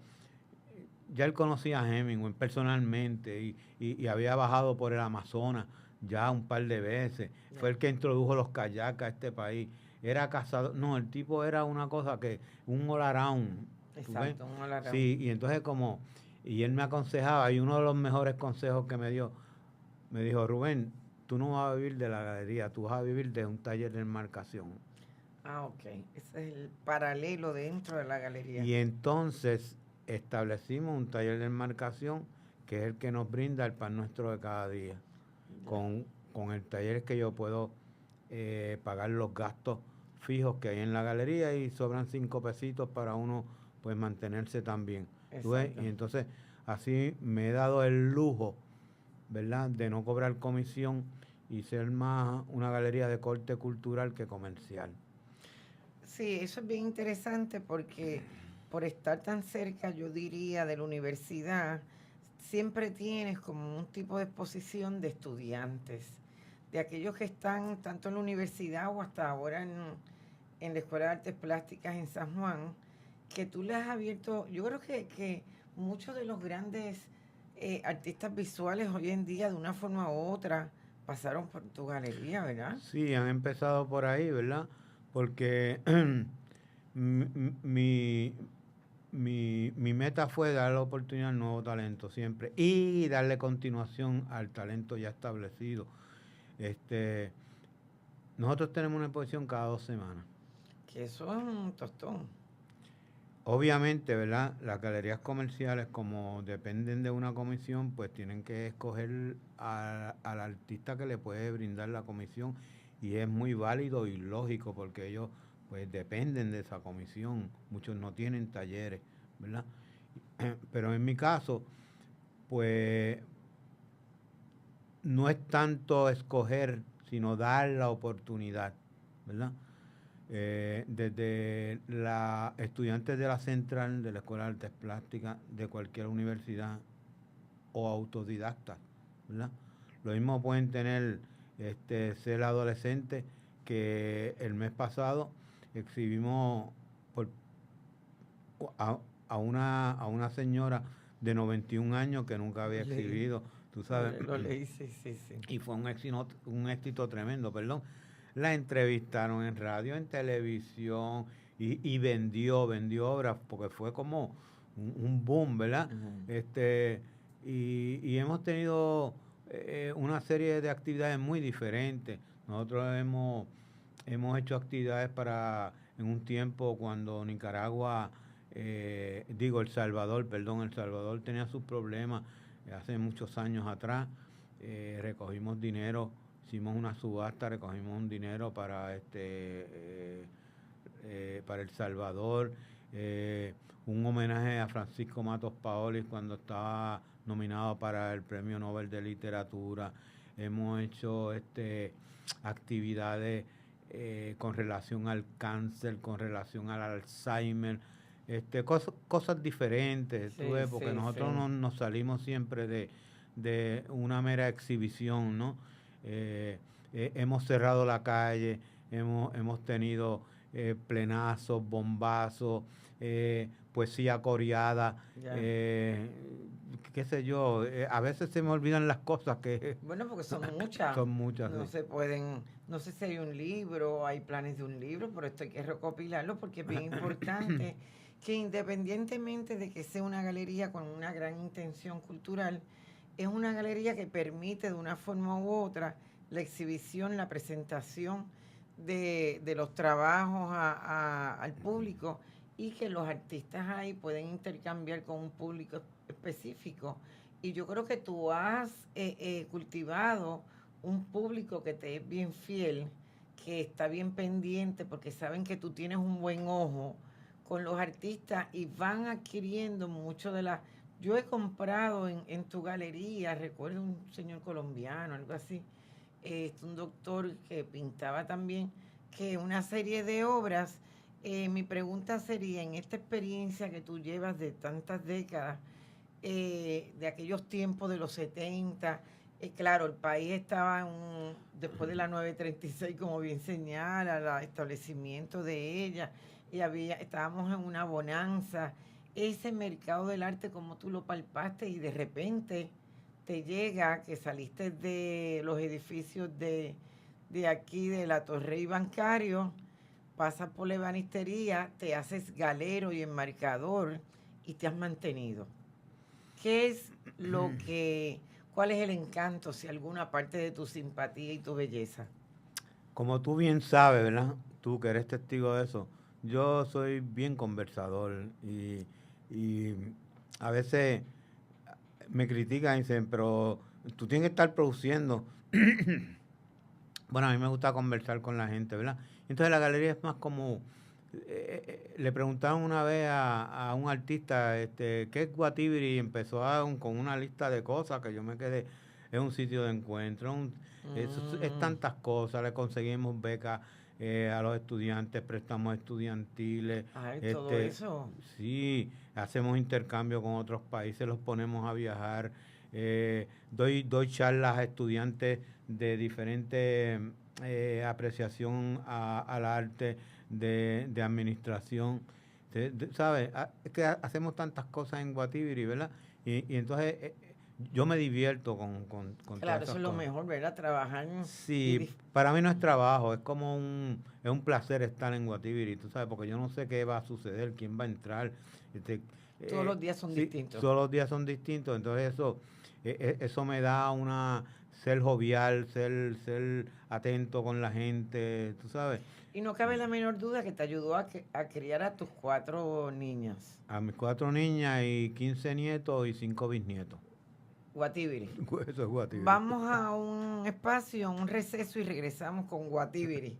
ya él conocía a Hemingway personalmente, y había bajado por el Amazonas ya un par de veces, fue el que introdujo los kayaks a este país, era casado, no, el tipo era una cosa que, un all around. Exacto, un all around. Sí, y entonces y él me aconsejaba, y uno de los mejores consejos que me dio, me dijo, Rubén, tú no vas a vivir de la galería, tú vas a vivir de un taller de enmarcación. Ah, ok, ese es el paralelo dentro de la galería. Y entonces establecimos un taller de enmarcación, que es el que nos brinda el pan nuestro de cada día. Con el taller es que yo puedo pagar los gastos fijos que hay en la galería, y sobran 5 pesitos para uno pues mantenerse también. Y entonces así me he dado el lujo, ¿verdad?, de no cobrar comisión y ser más una galería de corte cultural que comercial. Sí, eso es bien interesante, porque por estar tan cerca, yo diría, de la universidad, siempre tienes como un tipo de exposición de estudiantes, de aquellos que están tanto en la universidad o hasta ahora en la Escuela de Artes Plásticas en San Juan, que tú les has abierto. Yo creo que muchos de los grandes artistas visuales hoy en día, de una forma u otra, pasaron por tu galería, ¿verdad? Sí, han empezado por ahí, ¿verdad? Porque mi meta fue dar la oportunidad al nuevo talento siempre, y darle continuación al talento ya establecido. Nosotros tenemos una exposición cada 2 semanas. Que eso es un tostón. Obviamente, ¿verdad?, las galerías comerciales, como dependen de una comisión, pues tienen que escoger al artista que le puede brindar la comisión, y es muy válido y lógico, porque ellos pues dependen de esa comisión. Muchos no tienen talleres, ¿verdad? Pero en mi caso, pues no es tanto escoger, sino dar la oportunidad, ¿verdad? Desde estudiantes de la Central, de la Escuela de Artes Plásticas, de cualquier universidad o autodidactas, ¿verdad? Lo mismo pueden tener ser adolescentes, que el mes pasado exhibimos a una señora de 91 años que nunca había exhibido, tú sabes. Lo leí, sí. Y fue un éxito tremendo, perdón. La entrevistaron en radio, en televisión, y vendió obras, porque fue como un boom, ¿verdad? Uh-huh. Y hemos tenido una serie de actividades muy diferentes. Nosotros hemos hecho actividades en un tiempo cuando Nicaragua, El Salvador tenía sus problemas hace muchos años atrás. Recogimos dinero, hicimos una subasta, recogimos un dinero para El Salvador, un homenaje a Francisco Matos Paoli cuando estaba nominado para el Premio Nobel de Literatura. Hemos hecho actividades con relación al cáncer, con relación al Alzheimer, cosas diferentes, sí, porque nosotros no nos salimos siempre de una mera exhibición, ¿no? Hemos cerrado la calle, hemos tenido plenazos, bombazos, poesía coreada, qué sé yo, a veces se me olvidan las cosas que... Bueno, porque son muchas. Son muchas. No sí. se pueden, no sé si hay un libro, hay planes de un libro, pero esto hay que recopilarlo porque es bien importante que independientemente de que sea una galería con una gran intención cultural, es una galería que permite de una forma u otra la exhibición, la presentación de los trabajos al público, y que los artistas ahí pueden intercambiar con un público específico. Y yo creo que tú has cultivado un público que te es bien fiel, que está bien pendiente, porque saben que tú tienes un buen ojo con los artistas y van adquiriendo mucho de la... Yo he comprado en tu galería, recuerdo un señor colombiano, algo así, un doctor que pintaba también, que una serie de obras. Mi pregunta sería, en esta experiencia que tú llevas de tantas décadas, de aquellos tiempos de los 70, claro, el país estaba después de la 936, como bien señala, el establecimiento de ella, y estábamos en una bonanza. Ese mercado del arte, como tú lo palpaste, y de repente te llega que saliste de los edificios de aquí, de la Torrey Bancario, pasas por la ebanistería, te haces galero y enmarcador y te has mantenido. ¿Qué es cuál es el encanto, si alguna parte de tu simpatía y tu belleza? Como tú bien sabes, ¿verdad? Tú que eres testigo de eso, yo soy bien conversador y a veces me critican y dicen, pero tú tienes que estar produciendo. Bueno, a mí me gusta conversar con la gente, ¿verdad? Entonces la galería es más como... le preguntaron una vez a un artista qué es Guatibiri, y empezó con una lista de cosas que yo me quedé. Es un sitio de encuentro, es tantas cosas. Le conseguimos becas a los estudiantes, préstamos estudiantiles. Todo eso. Sí, hacemos intercambio con otros países, los ponemos a viajar. Doy charlas a estudiantes de diferente apreciación al arte, de administración, ¿sabes? Es que hacemos tantas cosas en Guatibiri, ¿verdad? Y entonces yo me divierto con claro, eso es lo mejor, ¿verdad? Trabajar. Sí, para mí no es trabajo, es como es un placer estar en Guatibiri, tú sabes, porque yo no sé qué va a suceder, quién va a entrar. Todos los días son distintos. Todos los días son distintos, entonces eso me da ser jovial, ser atento con la gente, tú sabes. Y no cabe la menor duda que te ayudó a criar a tus 4 niñas. A mis 4 niñas y 15 nietos y 5 bisnietos. Guatibiri. Eso es Guatibiri. Vamos a un espacio, un receso, y regresamos con Guatibiri.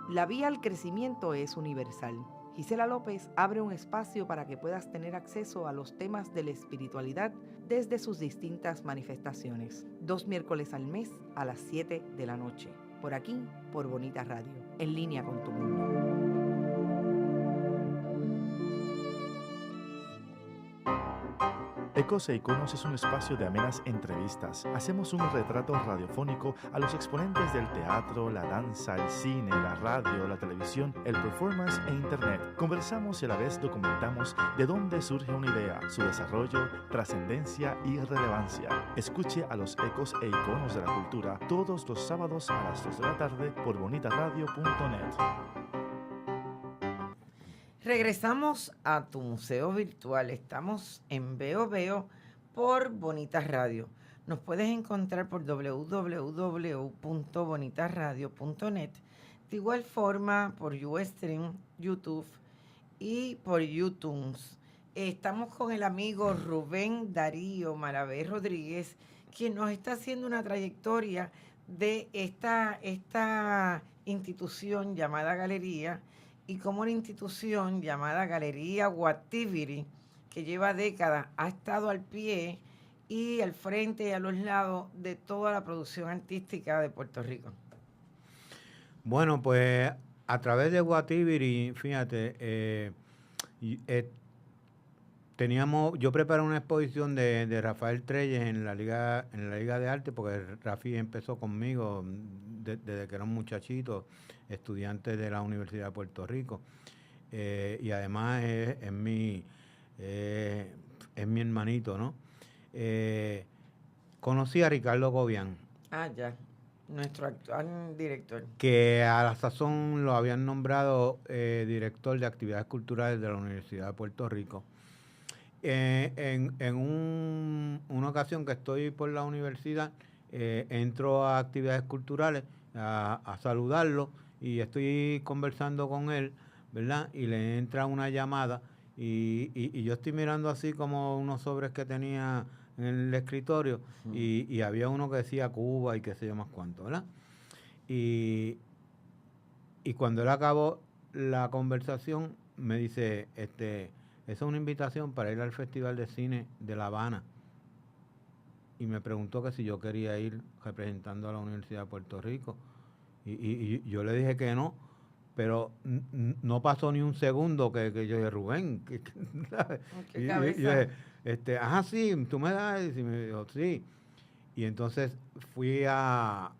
La vía al crecimiento es universal. Gisela López abre un espacio para que puedas tener acceso a los temas de la espiritualidad desde sus distintas manifestaciones. 2 miércoles al mes a las 7 de la noche. Por aquí, por Bonita Radio, en línea con tu mundo. Ecos e Iconos es un espacio de amenas entrevistas. Hacemos un retrato radiofónico a los exponentes del teatro, la danza, el cine, la radio, la televisión, el performance e internet. Conversamos y a la vez documentamos de dónde surge una idea, su desarrollo, trascendencia y relevancia. Escuche a los Ecos e Iconos de la Cultura todos los sábados a las 2 de la tarde por bonitaradio.net. Regresamos a tu museo virtual. Estamos en Veo Veo por Bonita Radio. Nos puedes encontrar por www.bonitasradio.net. De igual forma por Ustream, YouTube y por YouTunes. Estamos con el amigo Rubén Darío Maravé Rodríguez, quien nos está haciendo una trayectoria de esta institución llamada Galería, y como una institución llamada Galería Whativiri, que lleva décadas, ha estado al pie y al frente y a los lados de toda la producción artística de Puerto Rico. Bueno, pues a través de Whativiri, fíjate, yo preparé una exposición de Rafael Treyes en la Liga de Arte, porque Rafi empezó conmigo desde que era un muchachito, estudiante de la Universidad de Puerto Rico, y además es mi hermanito, ¿no? Conocí a Ricardo Gobián. Ah, ya, nuestro actual director. Que a la sazón lo habían nombrado director de actividades culturales de la Universidad de Puerto Rico. En una ocasión que estoy por la universidad, entro a actividades culturales a saludarlo y estoy conversando con él, ¿verdad? Y le entra una llamada y yo estoy mirando así como unos sobres que tenía en el escritorio y había uno que decía Cuba y qué sé yo más cuánto, ¿verdad? Y cuando él acabó la conversación me dice, esa es una invitación para ir al Festival de Cine de La Habana. Y me preguntó que si yo quería ir representando a la Universidad de Puerto Rico. Y yo le dije que no, pero no pasó ni un segundo que yo dije, Rubén, ¿qué cabeza? Sí, tú me das, y me dijo, sí. Y entonces fui al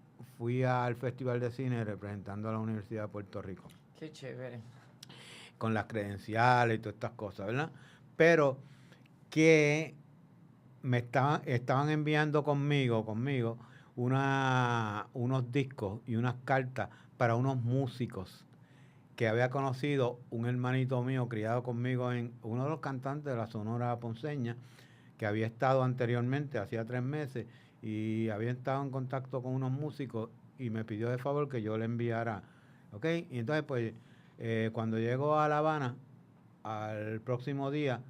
Festival de Cine representando a la Universidad de Puerto Rico. Qué chévere. Con las credenciales y todas estas cosas, ¿verdad? Pero que me estaban enviando conmigo unos discos y unas cartas para unos músicos que había conocido un hermanito mío criado conmigo en uno de los cantantes de la Sonora Ponceña, que había estado anteriormente, hacía 3 meses, y había estado en contacto con unos músicos y me pidió de favor que yo le enviara, ¿ok? Y entonces pues cuando llego a La Habana, al próximo día,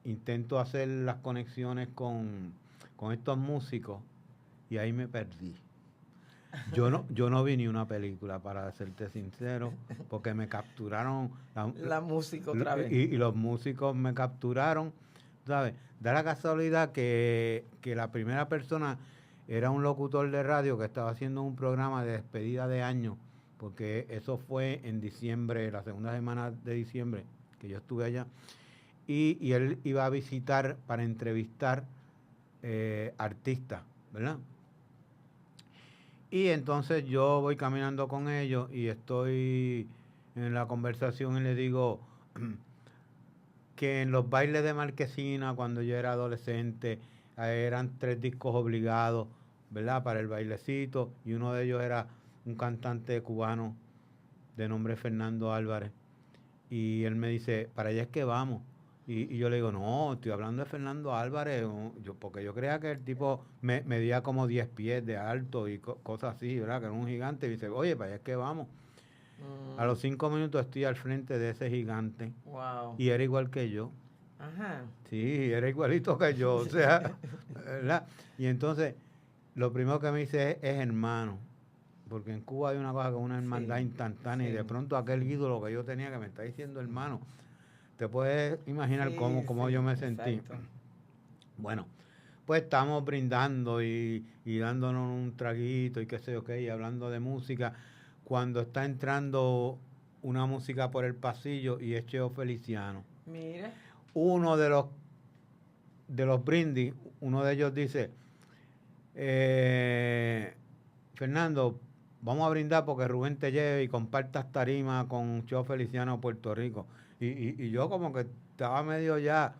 intento hacer las conexiones con estos músicos y ahí me perdí. Yo no vi ni una película, para serte sincero, porque me capturaron. La música otra vez. Y los músicos me capturaron, ¿sabes? Da la casualidad que la primera persona era un locutor de radio que estaba haciendo un programa de despedida de año, porque eso fue en diciembre, la segunda semana de diciembre, que yo estuve allá, y él iba a visitar para entrevistar artistas, ¿verdad? Y entonces yo voy caminando con ellos y estoy en la conversación y le digo que en los bailes de Marquesina, cuando yo era adolescente, eran 3 discos obligados, ¿verdad? Para el bailecito, y uno de ellos era un cantante cubano de nombre Fernando Álvarez. Y él me dice, para allá es que vamos. Y yo le digo, no, estoy hablando de Fernando Álvarez, porque yo creía que el tipo medía como 10 pies de alto y cosas así, ¿verdad? Que era un gigante. Y dice, oye, para allá es que vamos. A los 5 minutos estoy al frente de ese gigante. Wow. Y era igual que yo. Ajá. Sí, era igualito que yo, o sea, ¿verdad? Y entonces, lo primero que me dice es hermano. porque en Cuba hay una cosa que es una hermandad Sí, instantánea y de sí. pronto aquel ídolo que yo tenía que me está diciendo hermano, te puedes imaginar Sí, cómo sí, yo me sentí. exacto. Bueno, pues estamos brindando y dándonos un traguito y qué sé yo qué, y hablando de música, cuando está entrando una música por el pasillo y es Cheo Feliciano. Mira. Uno de los brindis, uno de ellos dice, Fernando, vamos a brindar porque Rubén te lleve y compartas tarima con Cheo Feliciano a Puerto Rico. Y yo como que estaba medio ya,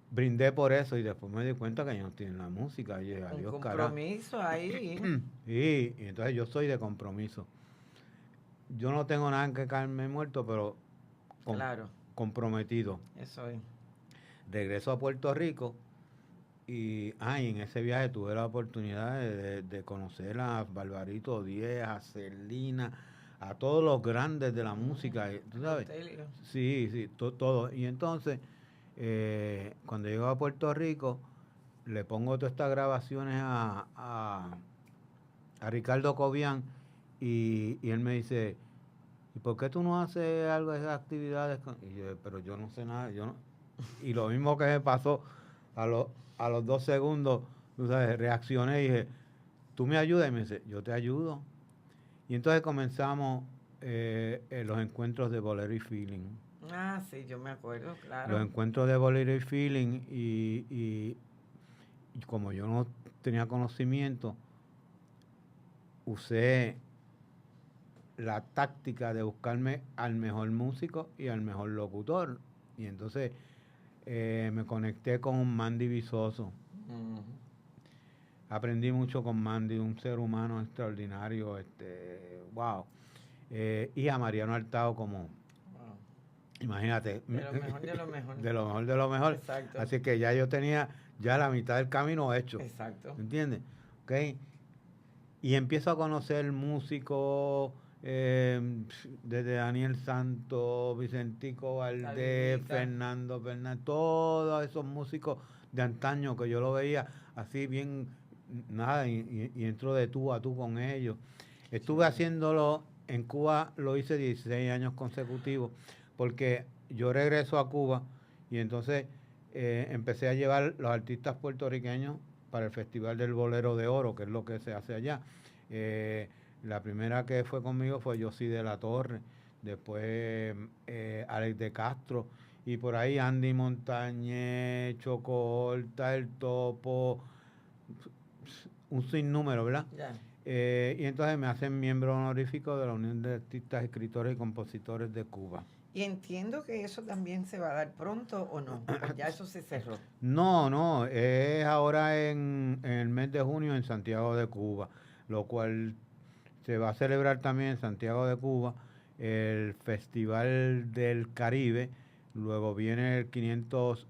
brindé por eso y después me di cuenta que yo no tienen la música. Y Un adiós, carajo. compromiso ahí. Y entonces yo soy de compromiso. Yo no tengo nada en que caerme muerto, pero Claro, comprometido. eso es. Regreso a Puerto Rico y en ese viaje tuve la oportunidad de conocer a Barbarito Díez, a Celina, a todos los grandes de la música, ¿tú sabes? Rotelio. Sí, todo. Y entonces, cuando llego a Puerto Rico, le pongo todas estas grabaciones a Ricardo Cobian y él me dice, ¿y por qué tú no haces algo de esas actividades? Y yo, pero yo no sé nada, yo no. Y lo mismo que me pasó a los 2 segundos, tú sabes, reaccioné y dije, ¿tú me ayudas? Y me dice, yo te ayudo. Y entonces comenzamos los encuentros de Bolero y Feeling. Ah, sí, yo me acuerdo, claro. Los encuentros de Bolero y Feeling y como yo no tenía conocimiento, usé la táctica de buscarme al mejor músico y al mejor locutor. Y entonces me conecté con Mandy Visoso. Ujú. Aprendí mucho con Mandy, un ser humano extraordinario, wow. Y a Mariano Hurtado como, Wow. imagínate. De lo mejor de lo mejor. De lo mejor de lo mejor. Exacto. Así que ya yo tenía ya la mitad del camino hecho. Exacto. ¿Entiendes? ¿Ok? Y empiezo a conocer músicos desde Daniel Santos, Vicentico Valdés, Saludita. Fernando Fernández, todos esos músicos de antaño que yo lo veía así bien, nada, y entro de tú a tú con ellos. Estuve haciéndolo en Cuba, lo hice 16 años consecutivos, porque yo regreso a Cuba y entonces empecé a llevar los artistas puertorriqueños para el Festival del Bolero de Oro, que es lo que se hace allá. La primera que fue conmigo fue Yossi de la Torre, después Alex de Castro, y por ahí Andy Montañez, Choco Horta, El Topo, un sinnúmero, ¿verdad? Ya. Y entonces me hacen miembro honorífico de la Unión de Artistas, Escritores y Compositores de Cuba. Y entiendo que eso también se va a dar pronto o no. O ya eso se cerró. No, es ahora en el mes de junio en Santiago de Cuba, lo cual se va a celebrar también en Santiago de Cuba el Festival del Caribe, luego viene el 500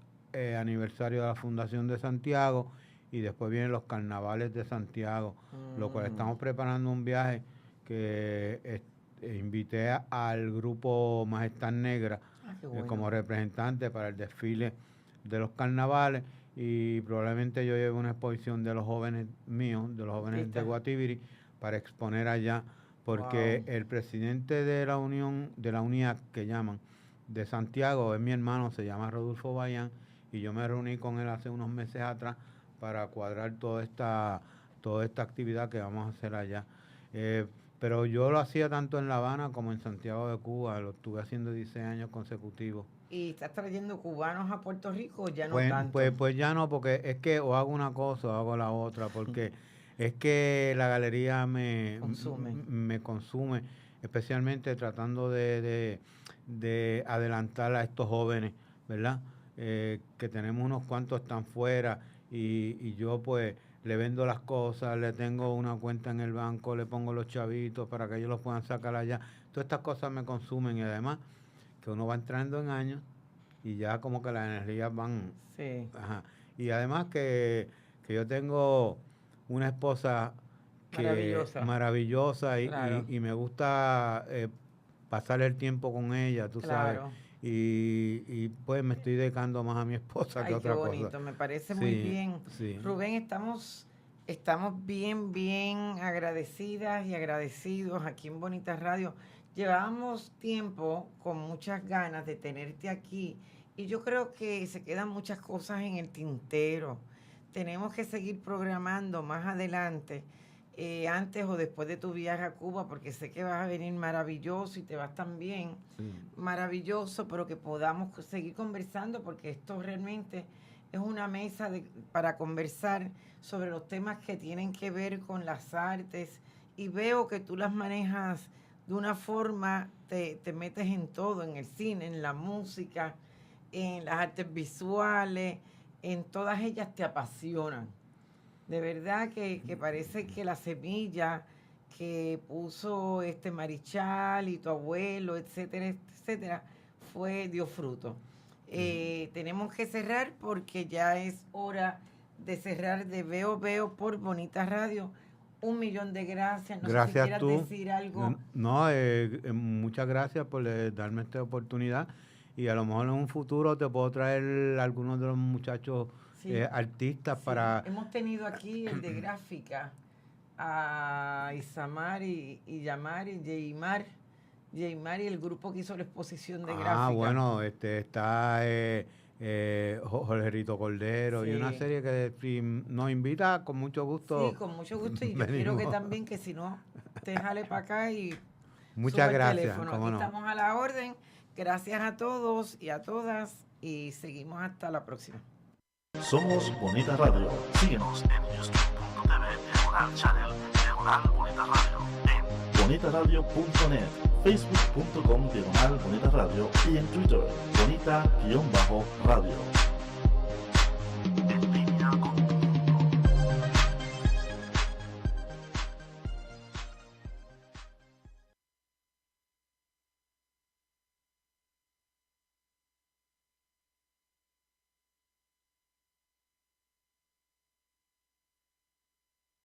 aniversario de la Fundación de Santiago y después vienen los Carnavales de Santiago, lo cual estamos preparando un viaje que invité al grupo Majestad Negra Qué bueno. como representante para el desfile de los carnavales y probablemente yo lleve una exposición de los jóvenes míos, de los jóvenes Artista. de Guatibiri, para exponer allá, porque Wow. el presidente de la Unión, de la UNIAC que llaman, de Santiago, es mi hermano, se llama Rodolfo Bayán, y yo me reuní con él hace unos meses atrás para cuadrar toda esta actividad que vamos a hacer allá. Pero yo lo hacía tanto en La Habana como en Santiago de Cuba, lo estuve haciendo 16 años consecutivos. ¿Y estás trayendo cubanos a Puerto Rico o ya no tanto? Pues ya no, porque es que o hago una cosa o hago la otra, porque es que la galería me consume, especialmente tratando de adelantar a estos jóvenes, ¿verdad? Que tenemos unos cuantos están fuera y yo pues le vendo las cosas, le tengo una cuenta en el banco, le pongo los chavitos para que ellos los puedan sacar allá. Todas estas cosas me consumen y además que uno va entrando en años y ya como que las energías van... Sí. Ajá. Y además que yo tengo una esposa maravillosa y, Claro. y me gusta pasar el tiempo con ella, tú Claro. sabes. Y pues me estoy dedicando más a mi esposa que Ay, otra qué bonito, cosa. me parece muy bien. Sí. Rubén, estamos Estamos bien, bien agradecidas y agradecidos aquí en Bonita Radio. Llevábamos tiempo con muchas ganas de tenerte aquí y yo creo que se quedan muchas cosas en el tintero. Tenemos que seguir programando más adelante, antes o después de tu viaje a Cuba, porque sé que vas a venir maravilloso y te vas también maravilloso, pero que podamos seguir conversando, porque esto realmente es una mesa para conversar sobre los temas que tienen que ver con las artes, y veo que tú las manejas de una forma, te metes en todo, en el cine, en la música, en las artes visuales, en todas ellas te apasionan. De verdad que parece que la semilla que puso Marichal y tu abuelo, etcétera, etcétera, dio fruto. Tenemos que cerrar porque ya es hora de cerrar de Veo por Bonita Radio. 1.000.000 de gracias. No Gracias sé si quieras tú. decir algo. No, muchas gracias por darme esta oportunidad y a lo mejor en un futuro te puedo traer algunos de los muchachos artistas para... Hemos tenido aquí el de gráfica a Isamar y Yeimar y el grupo que hizo la exposición de gráfica. Bueno, está Jorge Rito Cordero y una serie que si nos invita con mucho gusto. Sí, con mucho gusto, y yo quiero que también, que si no, te jale para acá y muchas gracias. Aquí estamos a la orden. Gracias a todos y a todas y seguimos hasta la próxima. Somos Bonita Radio. Síguenos en youtube.tv diagonal channel diagonal Bonita Radio, en bonitaradio.net, facebook.com diagonal Bonita Radio y en Twitter Bonita-radio.